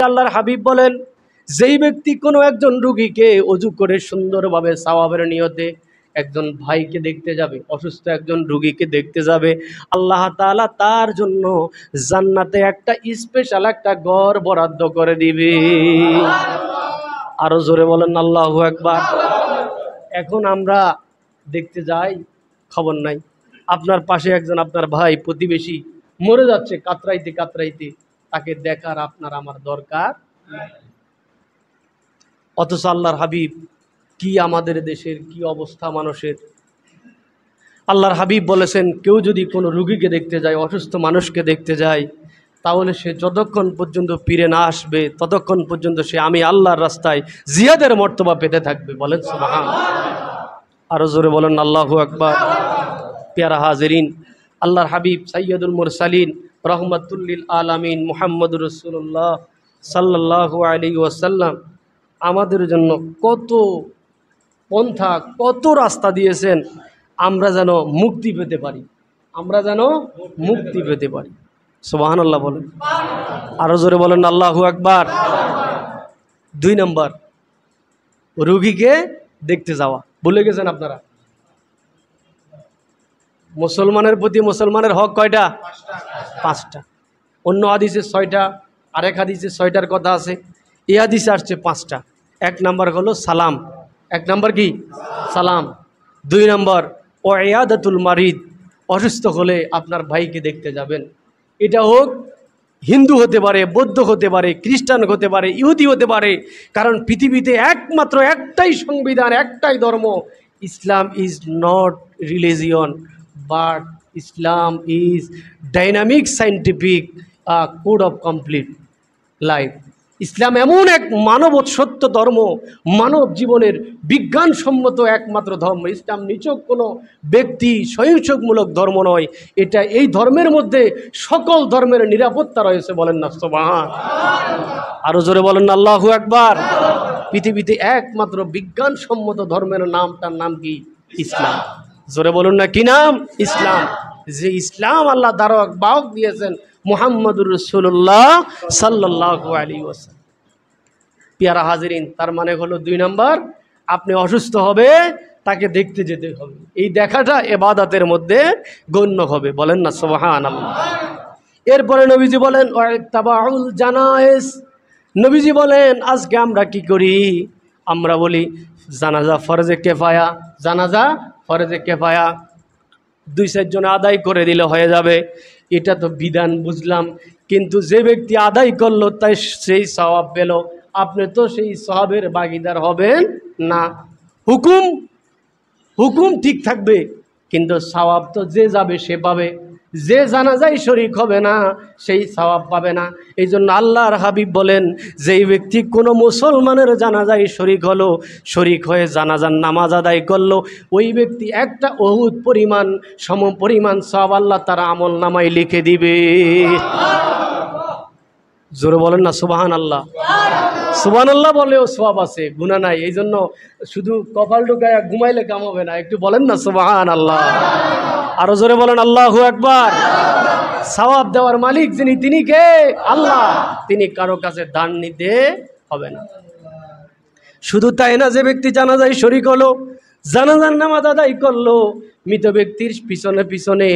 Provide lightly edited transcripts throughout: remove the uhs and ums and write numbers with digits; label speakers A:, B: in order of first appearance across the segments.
A: আল্লাহর হাবিব বলেন, যেই ব্যক্তি কোনো একজন রুগীকে অজু করে সুন্দরভাবে সওয়াবের নিয়তে একজন ভাইকে দেখতে যাবে, অসুস্থ একজন রুগীকে দেখতে যাবে, আল্লাহ তাআলা তার জন্য জান্নাতে একটা স্পেশাল একটা ঘর বরাদ্দ করে দিবে। আরো জোরে বলেন আল্লাহু আকবার। এখন আমরা দেখতে যাই, খবর নাই, আপনার পাশে একজন আপনার ভাই প্রতিবেশী মরে যাচ্ছে কাতরাইতে কাতরাইতে, তাকে দেখার আপনার আমার দরকার। অথচ আল্লাহর হাবিব কি আমাদের দেশের কি অবস্থা মানুষের, আল্লাহর হাবিব বলেছেন কেউ যদি কোনো রুগীকে দেখতে যায়, অসুস্থ মানুষকে দেখতে যায়, তাহলে সে যতক্ষণ পর্যন্ত ফিরে না আসবে ততক্ষণ পর্যন্ত সে আমি আল্লাহর রাস্তায় জিহাদের মর্তবা পেতে থাকবে। বলেন সুবহানাল্লাহ। আরো জোরে বলেন আল্লাহু আকবার। প্যারা হাজিরিন, আল্লাহর হাবিব সাইয়্যিদুল মুরসালিন রহমাতুল লিল আলামিন মুহাম্মদুর রাসূলুল্লাহ সাল্লাল্লাহু আলাইহি ওয়াসাল্লাম আমাদের জন্য কত পন্থা কত রাস্তা দিয়েছেন আমরা যেন মুক্তি পেতে পারি, আমরা যেন মুক্তি পেতে পারি। সুবহানাল্লাহ বলেন, আরো জোরে বলেন আল্লাহু আকবার। 2 নম্বর, রোগীকে দেখতে যাওয়া। ভুলে গেছেন আপনারা? মুসলমানের প্রতি মুসলমানের হক কয়টা? 5টা। অন্য হাদিসে 6টা, আরেক হাদিসে 6টার কথা আছে, এই হাদিসে আসছে 5টা। 1 নম্বর হলো সালাম। 1 নম্বর কি? সালাম। 2 নম্বর ওয়াইয়াদাতুল মারিদ, অসুস্থ হলে আপনার ভাইকে দেখতে যাবেন। এটা হোক হিন্দু হতে পারে, বৌদ্ধ হতে পারে, খ্রিস্টান হতে পারে, ইহুদি হতে পারে, কারণ পৃথিবীতে একমাত্র একটাই সংবিধান, একটাই ধর্ম। Islam is not religion, but Islam is dynamic scientific code of complete life. Islam এমন এক মানব সত্য ধর্ম, মানব জীবনের বিজ্ঞানসম্মত একমাত্র ধর্ম। ইসলাম নিছক কোনো ব্যক্তি সহিংসমূলক ধর্ম নয়, এটা এই ধর্মের মধ্যে সকল ধর্মের নিরাপত্তা রয়েছে। বলেন না সুবহানাল্লাহ। আরো জোরে বলেন না আল্লাহু আকবার। পৃথিবীতে একমাত্র বিজ্ঞানসম্মত ধর্মের নামটার নাম কি? ইসলাম। জোরে বলুন না কি নাম? ইসলাম। যে ইসলাম আল্লাহ ধারক বাহক দিয়েছেন মুহাম্মদুর রাসূলুল্লাহ সাল্লাল্লাহু আলাইহি ওয়াসাল্লাম। প্যারা হাজিরিন, তার মানে হলো 2 নম্বর, আপনি অসুস্থ হবে তাকে দেখতে যেতে হবে। এই দেখাটা ইবাদতের মধ্যে গণ্য হবে। বলেন না সুবহানাল্লাহ। এরপরে নবীজি বলেন ওয়াইতাবাউল জানায়েজ। নবীজি বলেন আজকে আমরা কি করি? আমরা বলি জানাজা ফরজে কিফায়া, জানাজা ফরজে কিফায়া, 2-4 জন আদায় করে দিলে হয়ে যাবে। এটা তো বিধান বুঝলাম, কিন্তু যে ব্যক্তি আদায় করলো তাই সেই সওয়াব পেল, আপনি তো সেই সওয়াবের ভাগীদার হবেন না। হুকুম ঠিক থাকবে, কিন্তু সওয়াব তো যে যাবে সে পাবে, যে জানাজায় শরীক হবে না সেই সওয়াব পাবে না। এই জন্য আল্লাহর হাবিব বলেন যেই ব্যক্তি কোনো মুসলমানের জানাজায় শরীক হলো, শরীক হয়ে জানাজার নামাজ আদায় করলো, ওই ব্যক্তি একটা উহুদ পরিমাণ সম পরিমাণ সওয়াব আল্লাহ তার আমল নামায় লিখে দিবে। জোরে বলেন না সুবহানাল্লাহ। সুবহানাল্লাহ বলেও সওয়াব আছে, গুনাহ নাই। এই জন্য শুধু কপাল ঢুকায়া ঘুমাইলে কাম হবে না, একটু বলেন না সুবহানাল্লাহ। আরো জোরে বলেন আল্লাহু আকবার। সওয়াব দেওয়ার মালিক যিনি, তিনি কে? আল্লাহ। তিনি কারো কাছে দান নিতে হবে না। শুধু তাই না, যে ব্যক্তি জানাজায় শরীক হলো, জানাজার নামাজ আদায় করলো, মৃত ব্যক্তির পিছনে পিছনে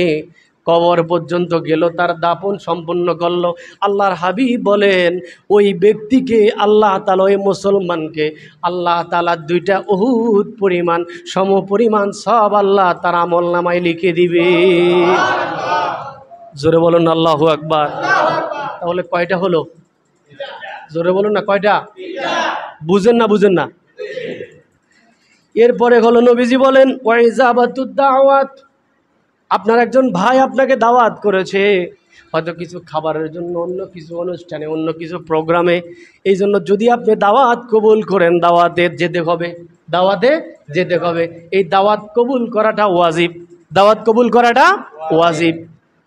A: কবর পর্যন্ত গেল, তার দাফন সম্পন্ন করলো, আল্লাহর হাবিব বলেন ওই ব্যক্তিকে আল্লাহ তাআলা, ওই মুসলমানকে আল্লাহ তাআলা 2টা উহুদ পরিমাণ সম পরিমাণ সওয়াব আল্লাহ তার আমল নামায় লিখে দিবে। জোরে বলুন আল্লাহু আকবার। তাহলে কয়টা হলো? জোরে বলুন না কয়টা? বুঝেন না? এরপরে হলো নবীজি বলেন ওয়াইজাবাতুদ দাওয়াত। আপনার একজন ভাই আপনাকে দাওয়াত করেছে, হয়তো কিছু খাবারের জন্য, অন্য কিছু অনুষ্ঠানে, অন্য কিছু প্রোগ্রামে। এই জন্য যদি আপনি দাওয়াত কবুল করেন, দাওয়াতে যেতে হবে, দাওয়াতে যেতে হবে। এই দাওয়াত কবুল করাটা ওয়াজিব, দাওয়াত কবুল করাটা ওয়াজিব।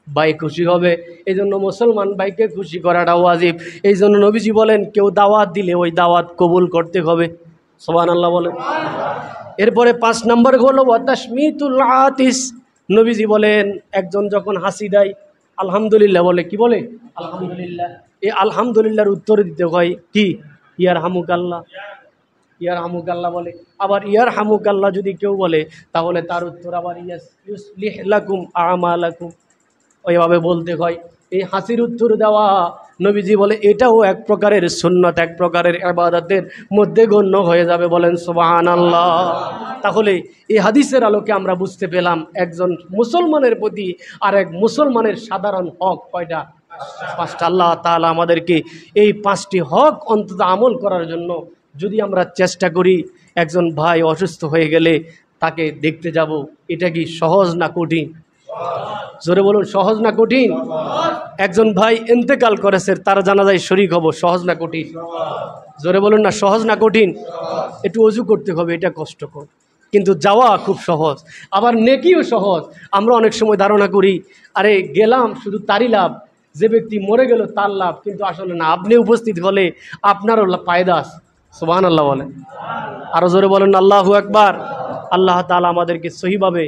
A: ভাই খুশি হবে, এই জন্য মুসলমান ভাইকে খুশি করাটা ওয়াজিব। এই জন্য নবীজি বলেন কেউ দাওয়াত দিলে ওই দাওয়াত কবুল করতে হবে। সুবহানাল্লাহ বলেন। এরপরে 5 নম্বর হলো ওয়াতাশমিতুল আতিস। নবীজি বলেন একজন যখন হাসি দেয় আলহামদুলিল্লাহ বলে, কি বলে? আলহামদুলিল্লাহ। এই আলহামদুলিল্লাহর উত্তর দিতে হয় কি ইয়ার হামুকাল্লাহ, ইয়ার হামুকাল্লাহ বলে। আবার ইয়ার হামুকাল্লাহ যদি কেউ বলে তাহলে তার উত্তর আবার ইউসলিহ লাকুম আমালাকুম, ওইভাবে বলতে হয়। এই হাসির উত্তর দেওয়া নবীজি বলে এটাও এক প্রকারের সুন্নত, এক প্রকারের ইবাদতের মধ্যে গণ্য হয়ে যাবে। বলেন সুবহানাল্লাহ। তাহলে এই হাদিসের আলোকে আমরা বুঝতে পেলাম একজন মুসলমানের প্রতি আর এক মুসলমানের সাধারণ হক কয়টা? পাঁচটা। আল্লাহ তাআলা আমাদেরকে এই পাঁচটি হক অন্তত আমল করার জন্য যদি আমরা চেষ্টা করি, একজন ভাই অসুস্থ হয়ে গেলে তাকে দেখতে যাব, এটা কি সহজ না কঠিন? জোরে বলুন, সহজ না কঠিন? একজন ভাই ইন্তেকাল করেছে, তার জানাজায় শরীক হব, সহজ না কঠিন? জোরে বলুন না, সহজ না কঠিন? একটু অজু করতে হবে, এটা কষ্টকর, কিন্তু যাওয়া খুব সহজ, আবার নেকিও সহজ। আমরা অনেক সময় ধারণা করি আরে গেলাম শুধু তারই লাভ, যে ব্যক্তি মরে গেল তার লাভ, কিন্তু আসলে না, আপনি উপস্থিত হলে আপনারও ফায়দা আছে। সুবহানাল্লাহ বলেন, আরো জোরে বলেন আল্লাহু আকবার। আল্লাহ তাআলা আমাদেরকে সহিভাবে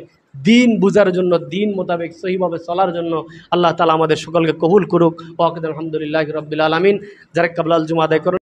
A: দিন বুঝার জন্য, দিন মোতাবেক সহিভাবে চলার জন্য আল্লাহ তাআলা আমাদের সকলকে কবুল করুক। ওয়া আলহামদুলিল্লাহি রাব্বিল আলামিন। যারা কাবলাল জুমা আদায় করুন।